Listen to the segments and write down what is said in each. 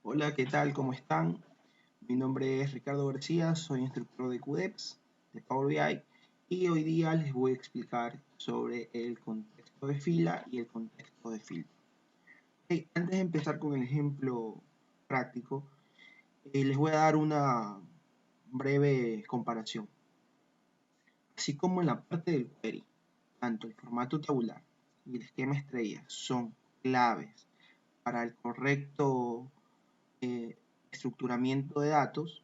Hola, ¿qué tal? ¿Cómo están? Mi nombre es Ricardo García, soy instructor de QDEPS, de Power BI, y hoy día les voy a explicar sobre el contexto de fila y el contexto de filtro. Ok, antes de empezar con el ejemplo práctico, les voy a dar una breve comparación. Así como en la parte del query, tanto el formato tabular y el esquema estrella son claves para el correcto eh, estructuramiento de datos.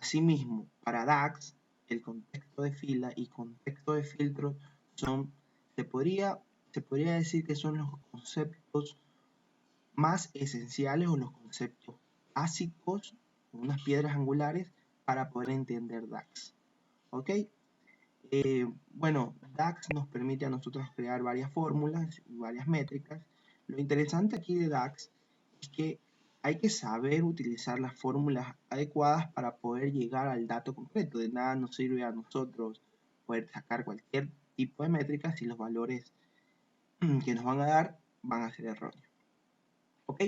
Asimismo, para DAX, el contexto de fila y contexto de filtro son, se podría, se podría decir que son los conceptos más esenciales o los conceptos básicos, unas piedras angulares para poder entender DAX. ¿Ok? Bueno, DAX nos permite a nosotros crear varias fórmulas y varias métricas. Lo interesante aquí de DAX es que hay que saber utilizar las fórmulas adecuadas para poder llegar al dato concreto. De nada nos sirve a nosotros poder sacar cualquier tipo de métrica si los valores que nos van a dar van a ser erróneos. ¿Ok?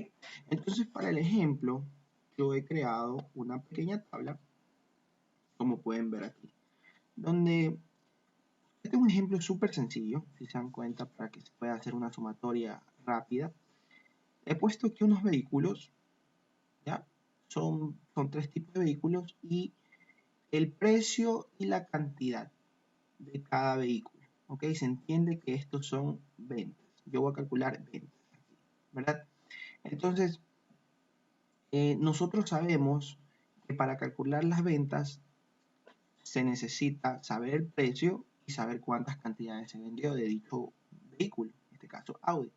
Entonces, para el ejemplo, yo he creado una pequeña tabla, como pueden ver aquí, donde este es un ejemplo súper sencillo, si se dan cuenta, para que se pueda hacer una sumatoria rápida. He puesto aquí unos vehículos, ¿ya? Son tres tipos de vehículos y el precio y la cantidad de cada vehículo. ¿Ok? Se entiende que estos son ventas. Yo voy a calcular ventas, ¿verdad? Entonces, nosotros sabemos que para calcular las ventas se necesita saber el precio y saber cuántas cantidades se vendió de dicho vehículo, en este caso Audi.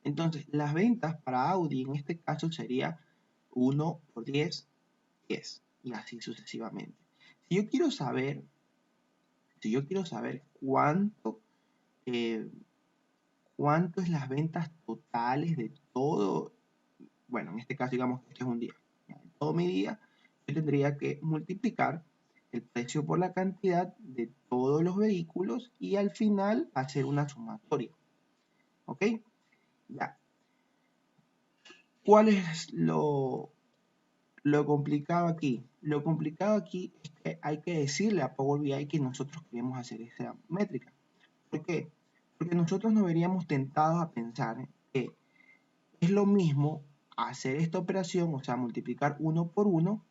Entonces, las ventas para Audi en este caso sería 1 por 10, 10 y así sucesivamente. Si yo quiero saber, si yo quiero saber eh, cuánto es las ventas totales de todo, bueno, en este caso digamos que este es un día, de todo mi día, yo tendría que multiplicar el precio por la cantidad de todos los vehículos y al final hacer una sumatoria. ¿Ok? Ya. ¿Cuál es lo complicado aquí? Lo complicado aquí es que hay que decirle a Power BI que nosotros queremos hacer esa métrica. ¿Por qué? Porque nosotros nos veríamos tentados a pensar que es lo mismo hacer esta operación, o sea, multiplicar uno por uno,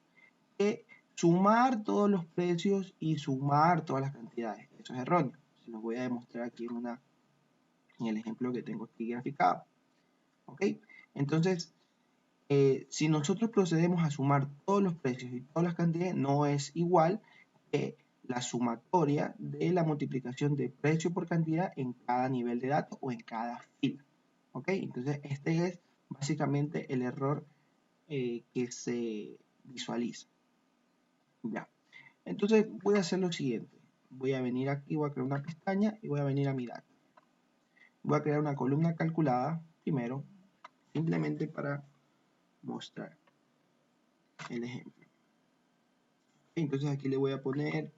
que sumar todos los precios y sumar todas las cantidades. Eso es erróneo. Se los voy a demostrar aquí en el ejemplo que tengo aquí graficado. ¿Ok? Entonces, si nosotros procedemos a sumar todos los precios y todas las cantidades, no es igual que la sumatoria de la multiplicación de precio por cantidad en cada nivel de datos o en cada fila. ¿Ok? Entonces, este es básicamente el error que se visualiza. Ya. Entonces, voy a hacer lo siguiente. Voy a venir aquí, voy a crear una pestaña y voy a venir a mi data. Voy a crear una columna calculada primero, simplemente para mostrar el ejemplo. Entonces aquí le voy a poner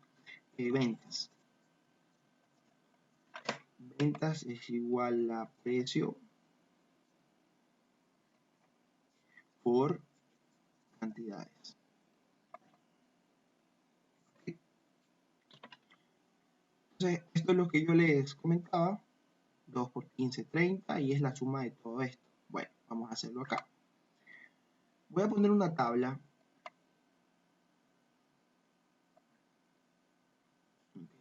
ventas. Ventas es igual a precio por cantidades. Entonces, esto es lo que yo les comentaba. 2 por 15, 30 y es la suma de todo esto. Bueno, vamos a hacerlo acá. Voy a poner una tabla.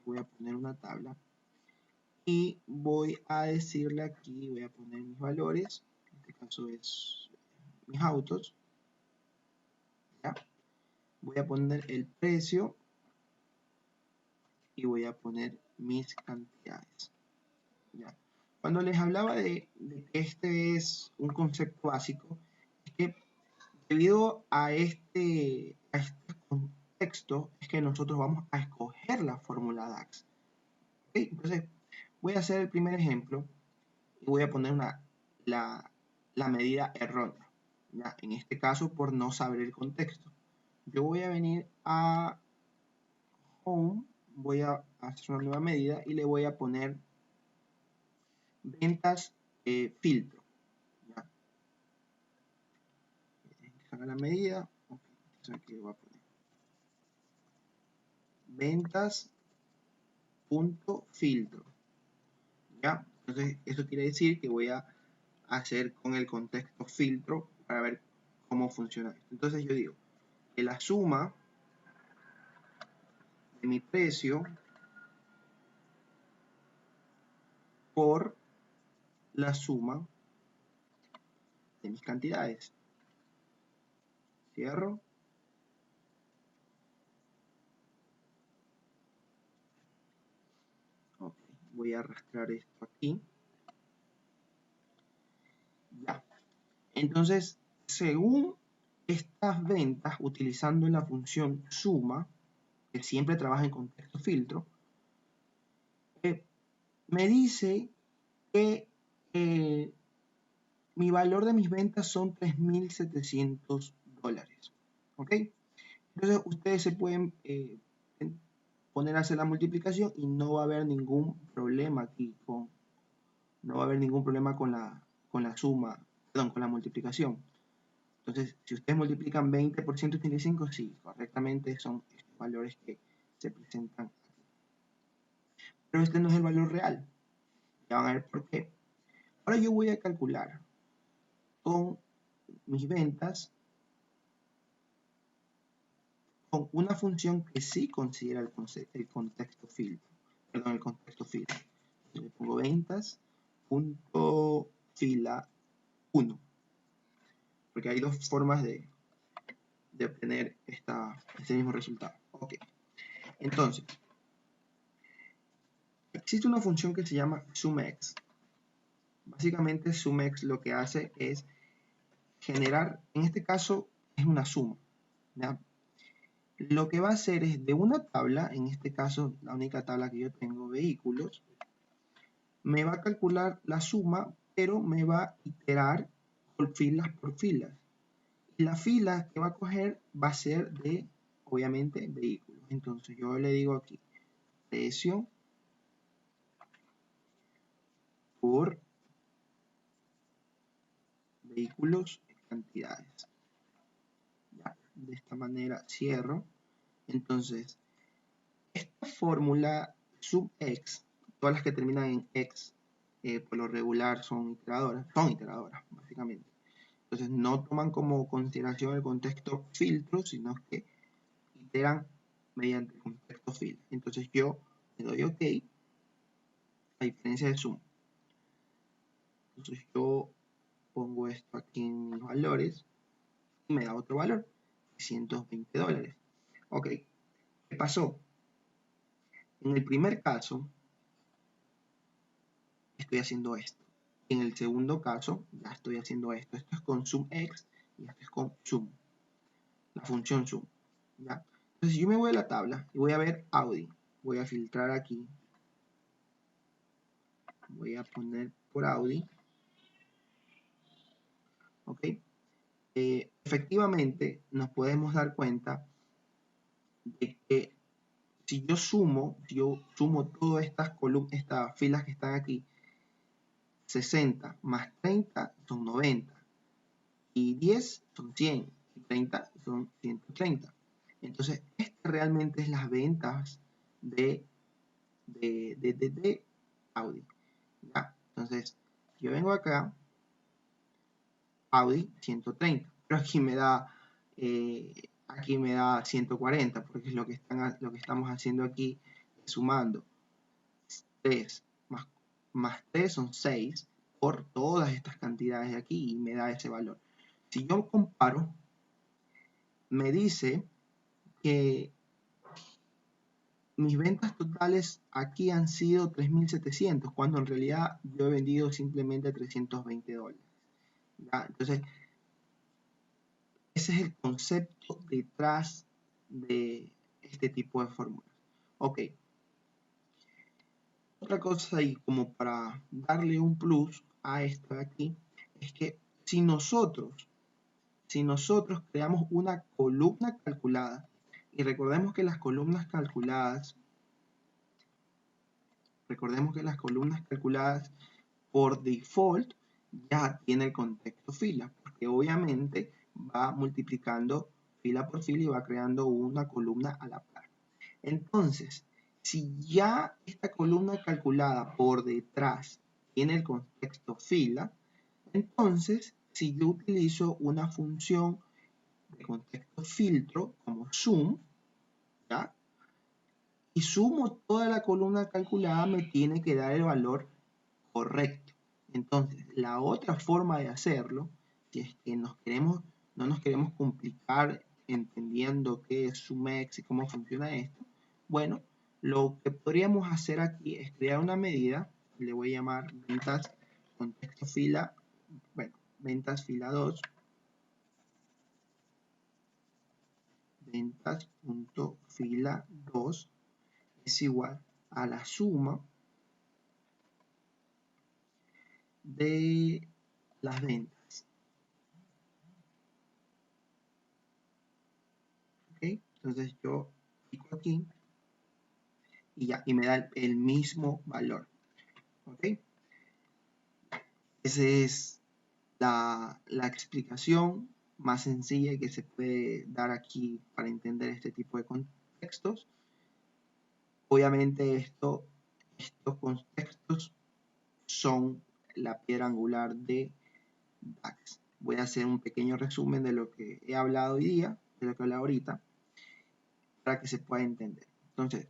Voy a poner una tabla. Y voy a decirle aquí, voy a poner mis valores. En este caso es mis autos. ¿Ya? Voy a poner el precio y voy a poner mis cantidades. ¿Ya? Cuando les hablaba de que este es un concepto básico, es que debido a este contexto es que nosotros vamos a escoger la fórmula DAX. ¿Okay? Entonces, voy a hacer el primer ejemplo y voy a poner la medida errónea. ¿Ya? En este caso, por no saber el contexto. Yo voy a venir a Home, voy a hacer una nueva medida y le voy a poner ventas filtro. ¿Ya? Haga la medida. Ok, entonces aquí voy a poner ventas.filtro. ¿Ya? Entonces, eso quiere decir que voy a hacer con el contexto filtro para ver cómo funciona esto. Entonces yo digo que la suma de mi precio por la suma de mis cantidades. Cierro. Ok, voy a arrastrar esto aquí. Ya. Entonces, según estas ventas, utilizando la función suma, que siempre trabaja en contexto filtro, me dice que mi valor de mis ventas son $3,700. ¿Ok? Entonces ustedes se pueden poner a hacer la multiplicación y no va a haber ningún problema aquí no va a haber ningún problema con la suma, perdón, con la multiplicación. Entonces, si ustedes multiplican 20 por 185, sí, correctamente son estos valores que se presentan aquí. Pero este no es el valor real. Ya van a ver por qué. Ahora yo voy a calcular con mis ventas con una función que sí considera el contexto filtro. Perdón, el contexto filtro. Le pongo ventas.fila 1. Porque hay dos formas de obtener este mismo resultado. Ok. Entonces, existe una función que se llama sumX. Básicamente, sumX lo que hace es generar, en este caso, es una suma. ¿Ya? Lo que va a hacer es de una tabla, en este caso, la única tabla que yo tengo, vehículos, me va a calcular la suma, pero me va a iterar por filas. Y la fila que va a coger va a ser de, obviamente, vehículos. Entonces yo le digo aquí, precio por vehículos cantidades. Ya, de esta manera cierro. Entonces, esta fórmula subx, todas las que terminan en x, por lo regular son iteradoras, básicamente. Entonces no toman como consideración el contexto filtro, sino que iteran mediante el contexto filtro. Entonces yo le doy OK, a diferencia de sum. Entonces yo pongo esto aquí en mis valores y me da otro valor, $120. Ok, ¿qué pasó? En el primer caso, estoy haciendo esto. En el segundo caso, ya estoy haciendo esto. Esto es con sumx y esto es con sum. La función sum. ¿Ya? Entonces yo me voy a la tabla y voy a ver Audi. Voy a filtrar aquí. Voy a poner por Audi. ¿Ok? Efectivamente, nos podemos dar cuenta de que si yo sumo todas estas filas que están aquí, 60 más 30 son 90. Y 10 son 100. Y 30 son 130. Entonces, realmente es las ventas de Audi. ¿Ya? Entonces, yo vengo acá, Audi 130, pero aquí me da 140, porque es lo que estamos haciendo aquí, sumando 3 más 3 son 6 por todas estas cantidades de aquí y me da ese valor. Si yo comparo, me dice que mis ventas totales aquí han sido 3,700, cuando en realidad yo he vendido simplemente $320. ¿Ya? Entonces, ese es el concepto detrás de este tipo de fórmulas. Ok. Otra cosa, y como para darle un plus a esto de aquí, es que si nosotros creamos una columna calculada, y recordemos que las columnas calculadas por default ya tiene el contexto fila, porque obviamente va multiplicando fila por fila y va creando una columna a la par. Entonces, si ya esta columna calculada por detrás tiene el contexto fila, entonces si yo utilizo una función de contexto filtro como sum, ¿ya? Y sumo toda la columna calculada, me tiene que dar el valor correcto. Entonces, la otra forma de hacerlo, si es que no nos queremos complicar entendiendo qué es SumEx y cómo funciona esto, bueno, lo que podríamos hacer aquí es crear una medida, le voy a llamar ventas contexto fila, bueno, ventas fila 2, ventas.fila 2 es igual a la suma de las ventas. ¿Ok? Entonces yo pico aquí y ya, y me da el mismo valor. ¿Ok? Esa es la explicación más sencilla que se puede dar aquí para entender este tipo de contextos. Obviamente estos contextos son la piedra angular de DAX. Voy a hacer un pequeño resumen de lo que he hablado hoy día, de lo que he hablado ahorita, para que se pueda entender. Entonces,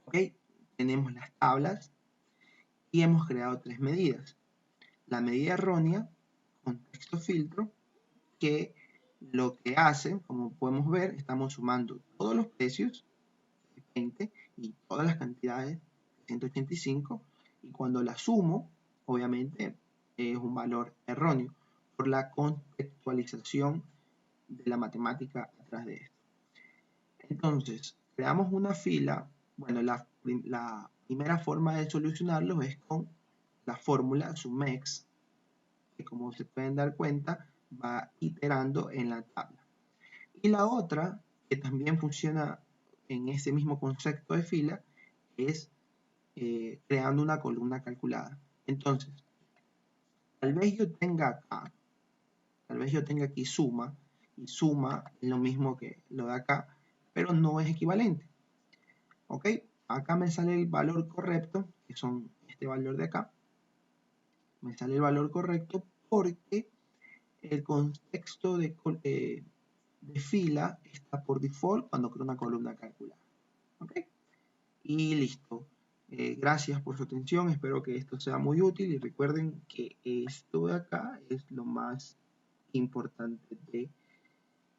ok, tenemos las tablas y hemos creado tres medidas. La medida errónea, contexto filtro, que lo que hace, como podemos ver, estamos sumando todos los precios, 20, y todas las cantidades, 185, y cuando la sumo, obviamente, es un valor erróneo por la contextualización de la matemática atrás de esto. Entonces, creamos una fila. Bueno, la primera forma de solucionarlo es con la fórmula SumEx, que como se pueden dar cuenta, va iterando en la tabla. Y la otra, que también funciona en ese mismo concepto de fila, es creando una columna calculada. Entonces, tal vez yo tenga acá, tal vez yo tenga aquí suma, y suma es lo mismo que lo de acá, pero no es equivalente. ¿Ok? Acá me sale el valor correcto, que son este valor de acá. Me sale el valor correcto porque el contexto de fila está por default cuando creo una columna calculada. ¿Ok? Y listo. Gracias por su atención. Espero que esto sea muy útil y recuerden que esto de acá es lo más importante de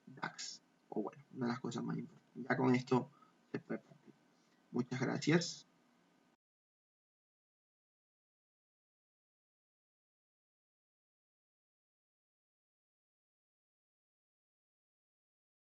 DAX. O bueno, una de las cosas más importantes. Ya con esto se puede partir. Muchas gracias.